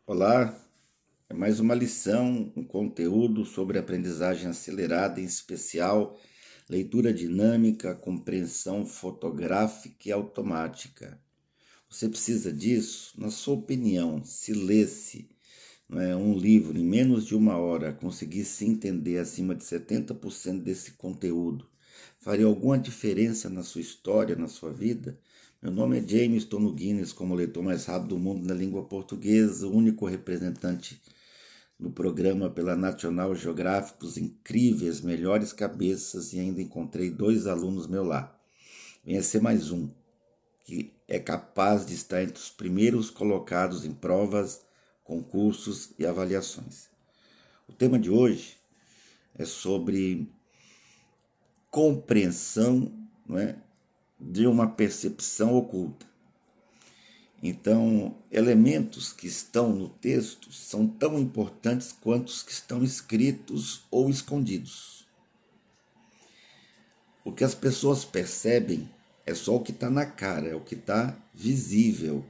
Olá, é mais uma lição, um conteúdo sobre aprendizagem acelerada, em especial leitura dinâmica, compreensão fotográfica e automática. Você precisa disso? Na sua opinião, se lesse, um livro em menos de uma hora, conseguisse entender acima de 70% desse conteúdo, faria alguma diferença na sua história, na sua vida? Meu nome é James, estou no Guinness como o leitor mais rápido do mundo na língua portuguesa, o único representante no programa pela National Geographic, os incríveis, melhores cabeças, e ainda encontrei 2 alunos meu lá. Venha ser mais um, que é capaz de estar entre os primeiros colocados em provas, concursos e avaliações. O tema de hoje é sobre compreensão, de uma percepção oculta. Então, elementos que estão no texto são tão importantes quanto os que estão escritos ou escondidos. O que as pessoas percebem é só o que está na cara, é o que está visível.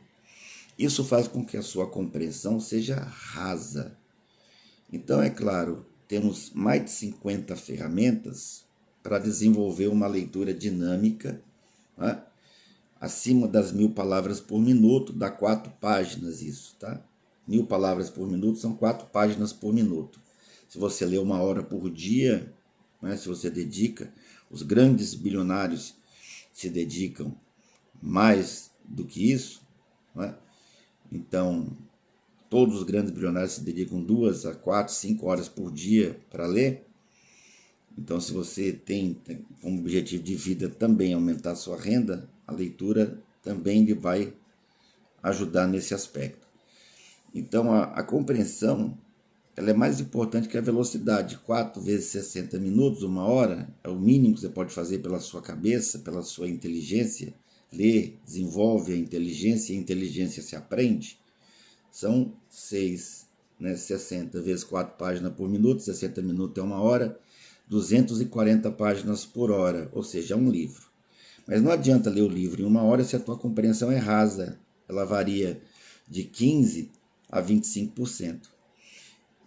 Isso faz com que a sua compreensão seja rasa. Então, é claro, temos mais de 50 ferramentas para desenvolver uma leitura dinâmica, acima das 1000 palavras por minuto, dá 4 páginas isso, tá? 1000 palavras por minuto são 4 páginas por minuto. Se você lê 1 hora por dia, se você dedica, os grandes bilionários se dedicam mais do que isso, Então, todos os grandes bilionários se dedicam 2 a 4, 5 horas por dia para ler. Então, se você tem como objetivo de vida também aumentar a sua renda, a leitura também lhe vai ajudar nesse aspecto. Então, a compreensão ela é mais importante que a velocidade. 4 vezes 60 minutos, 1 hora, é o mínimo que você pode fazer pela sua cabeça, pela sua inteligência. Ler desenvolve a inteligência se aprende. São 60 vezes 4 páginas por minuto, 60 minutos é 1 hora, 240 páginas por hora, ou seja, é um livro. Mas não adianta ler o livro em 1 hora se a tua compreensão é rasa. Ela varia de 15% a 25%.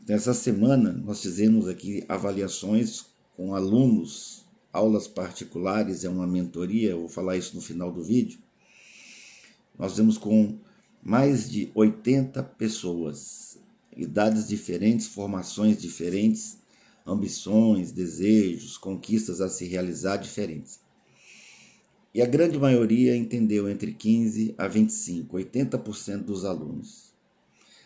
Nessa semana, nós fizemos aqui avaliações com alunos, aulas particulares, é uma mentoria, eu vou falar isso no final do vídeo. Nós fizemos com mais de 80 pessoas, idades diferentes, formações diferentes, ambições, desejos, conquistas a se realizar diferentes. E a grande maioria entendeu entre 15 a 25, 80% dos alunos.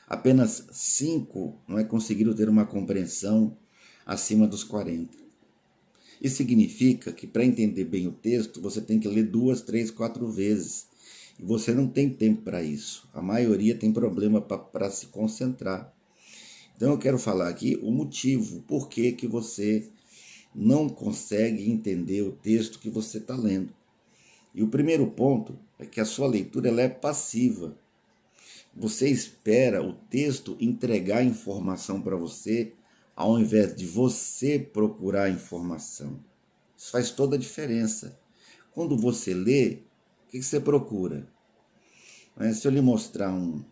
Apenas 5 conseguiram ter uma compreensão acima dos 40. Isso significa que para entender bem o texto, você tem que ler 2, 3, 4 vezes. E você não tem tempo para isso. A maioria tem problema para se concentrar. Então eu quero falar aqui o motivo, por que você não consegue entender o texto que você está lendo. E o primeiro ponto é que a sua leitura ela é passiva. Você espera o texto entregar informação para você, ao invés de você procurar informação. Isso faz toda a diferença. Quando você lê, o que você procura? Se eu lhe mostrar um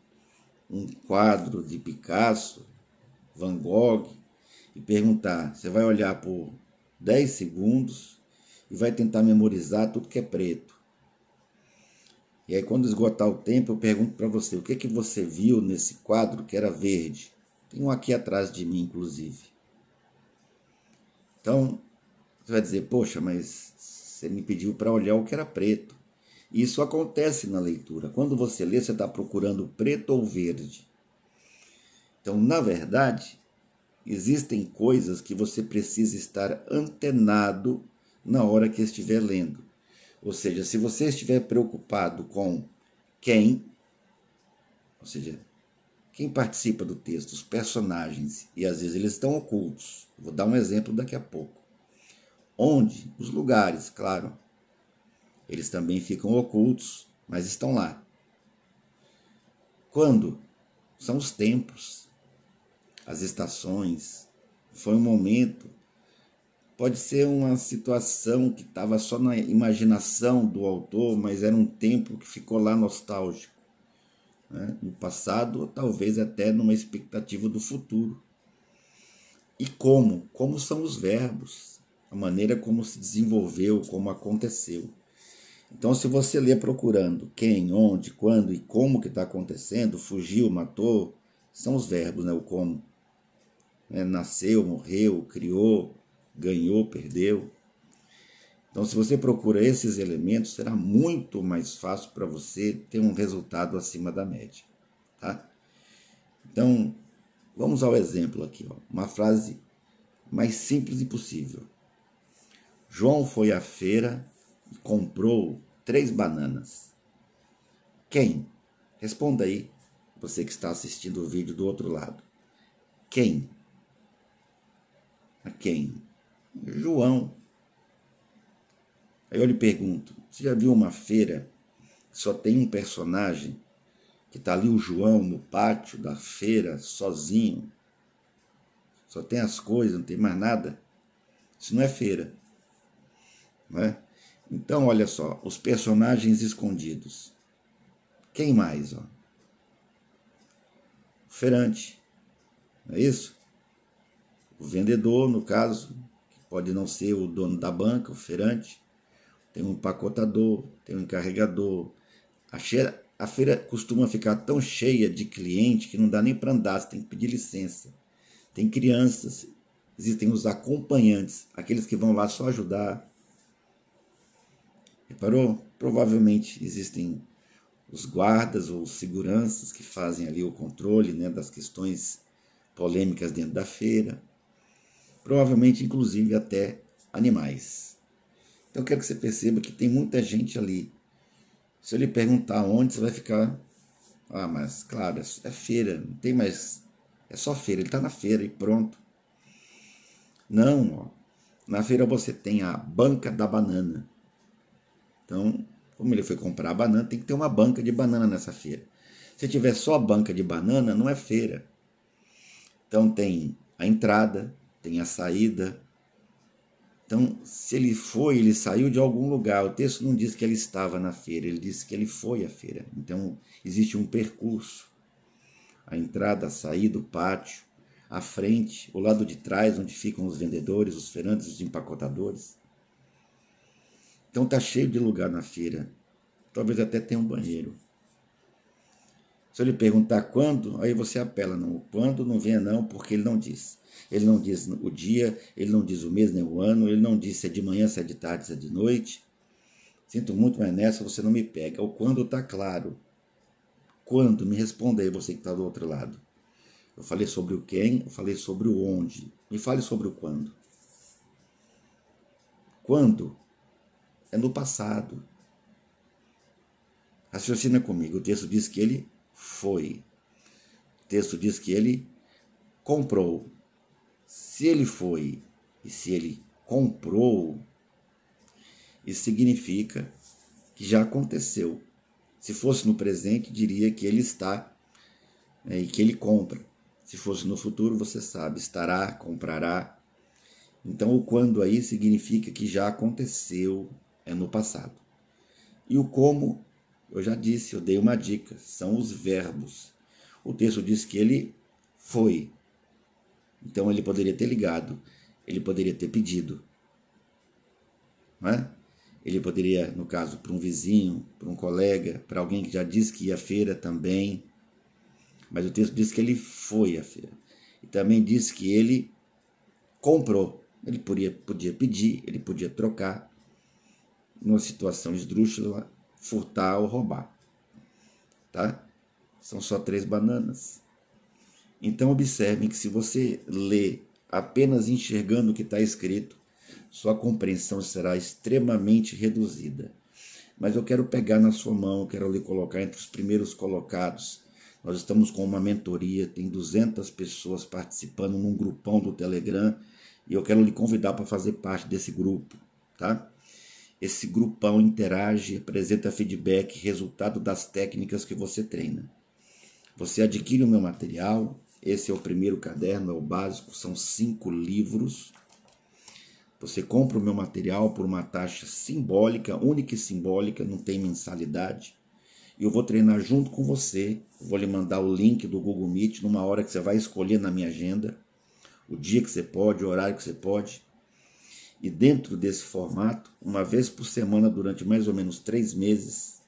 quadro de Picasso, Van Gogh, e perguntar, você vai olhar por 10 segundos e vai tentar memorizar tudo que é preto. E aí, quando esgotar o tempo, eu pergunto para você, o que você viu nesse quadro que era verde? Tem um aqui atrás de mim, inclusive. Então, você vai dizer, poxa, mas você me pediu para olhar o que era preto. Isso acontece na leitura. Quando você lê, você está procurando preto ou verde. Então, na verdade, existem coisas que você precisa estar antenado na hora que estiver lendo. Ou seja, se você estiver preocupado com quem, ou seja, quem participa do texto, os personagens, e às vezes eles estão ocultos. Vou dar um exemplo daqui a pouco. Onde? Os lugares, claro. Eles também ficam ocultos, mas estão lá. Quando? São os tempos, as estações. Foi um momento. Pode ser uma situação que estava só na imaginação do autor, mas era um tempo que ficou lá nostálgico. né, no passado, ou talvez até numa expectativa do futuro. E como? Como são os verbos, a maneira como se desenvolveu, como aconteceu. Então, se você lê procurando quem, onde, quando e como que está acontecendo, fugiu, matou, são os verbos, né? O como. Nasceu, morreu, criou, ganhou, perdeu. Então, se você procura esses elementos, será muito mais fácil para você ter um resultado acima da média. Tá? Então, vamos ao exemplo aqui. Ó. Uma frase mais simples impossível. João foi à feira e comprou 3 bananas. Quem? Responda aí, você que está assistindo o vídeo do outro lado. Quem? A quem? João. Aí eu lhe pergunto, você já viu uma feira que só tem um personagem, que está ali o João no pátio da feira, sozinho? Só tem as coisas, não tem mais nada? Isso não é feira. Não é? Então, olha só, os personagens escondidos. Quem mais? Ó? O feirante, não é isso? O vendedor, no caso, que pode não ser o dono da banca, o feirante. Tem um empacotador, tem um encarregador. A feira costuma ficar tão cheia de cliente que não dá nem para andar, você tem que pedir licença. Tem crianças, existem os acompanhantes, aqueles que vão lá só ajudar. Reparou? Provavelmente existem os guardas ou os seguranças que fazem ali o controle, né, das questões polêmicas dentro da feira. Provavelmente, inclusive, até animais. Então, eu quero que você perceba que tem muita gente ali. Se eu lhe perguntar onde, você vai ficar... Ah, mas, claro, é feira, não tem mais... É só feira, ele está na feira e pronto. Não, ó. Na feira você tem a banca da banana. Então, como ele foi comprar a banana, tem que ter uma banca de banana nessa feira. Se tiver só a banca de banana, não é feira. Então, tem a entrada, tem a saída... Então, se ele foi, ele saiu de algum lugar. O texto não diz que ele estava na feira, ele diz que ele foi à feira. Então, existe um percurso. A entrada, a saída, o pátio, a frente, o lado de trás, onde ficam os vendedores, os feirantes, os empacotadores. Então, está cheio de lugar na feira. Talvez até tenha um banheiro. Se eu lhe perguntar quando, aí você apela. Não, quando não venha não, porque ele não diz. Ele não diz o dia, ele não diz o mês nem o ano, ele não diz se é de manhã, se é de tarde, se é de noite. Sinto muito, mas nessa você não me pega. O quando está claro. Quando? Me responda aí, você que está do outro lado. Eu falei sobre o quem, eu falei sobre o onde. Me fale sobre o quando. Quando? É no passado. Raciocina comigo. O texto diz que ele foi. O texto diz que ele comprou. Se ele foi e se ele comprou, isso significa que já aconteceu. Se fosse no presente, diria que ele está, e que ele compra. Se fosse no futuro, você sabe, estará, comprará. Então, o quando aí significa que já aconteceu, é no passado. E o como, eu já disse, eu dei uma dica, são os verbos. O texto diz que ele foi. Então ele poderia ter ligado, ele poderia ter pedido, não é? Ele poderia, no caso, para um vizinho, para um colega, para alguém que já disse que ia à feira também. Mas o texto diz que ele foi à feira. E também diz que ele comprou. Ele podia pedir, ele podia trocar, numa situação esdrúxula, furtar ou roubar. Tá? São só 3 bananas. Então observem que se você lê apenas enxergando o que está escrito, sua compreensão será extremamente reduzida. Mas eu quero pegar na sua mão, quero lhe colocar entre os primeiros colocados. Nós estamos com uma mentoria, tem 200 pessoas participando num grupão do Telegram e eu quero lhe convidar para fazer parte desse grupo, tá? Esse grupão interage, apresenta feedback, resultado das técnicas que você treina. Você adquire o meu material. Esse é o primeiro caderno, é o básico, são 5 livros. Você compra o meu material por uma taxa simbólica, única e simbólica, não tem mensalidade. e eu vou treinar junto com você. Eu vou lhe mandar o link do Google Meet numa hora que você vai escolher na minha agenda, o dia que você pode, o horário que você pode. E dentro desse formato, uma vez por semana, durante mais ou menos 3 meses,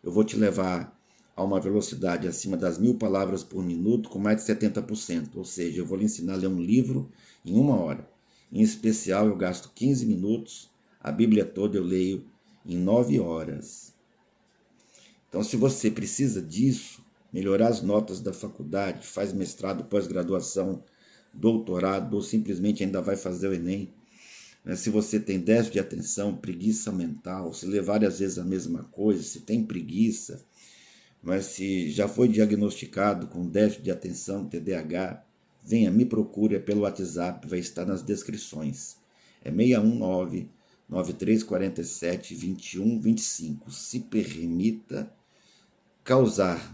eu vou te levar a uma velocidade acima das 1000 palavras por minuto com mais de 70%. Ou seja, eu vou lhe ensinar a ler um livro em 1 hora. Em especial, eu gasto 15 minutos, a Bíblia toda eu leio em 9 horas. Então, se você precisa disso, melhorar as notas da faculdade, faz mestrado, pós-graduação, doutorado, ou simplesmente ainda vai fazer o Enem, se você tem déficit de atenção, preguiça mental, se lê várias vezes a mesma coisa, se tem preguiça, mas se já foi diagnosticado com déficit de atenção, TDAH, venha, me procure pelo WhatsApp, vai estar nas descrições. É 619-9347-2125. Se permita causar,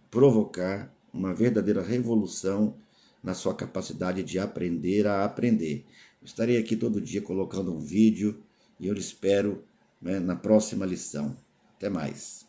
provocar uma verdadeira revolução na sua capacidade de aprender a aprender. Eu estarei aqui todo dia colocando um vídeo e eu espero, na próxima lição. Até mais.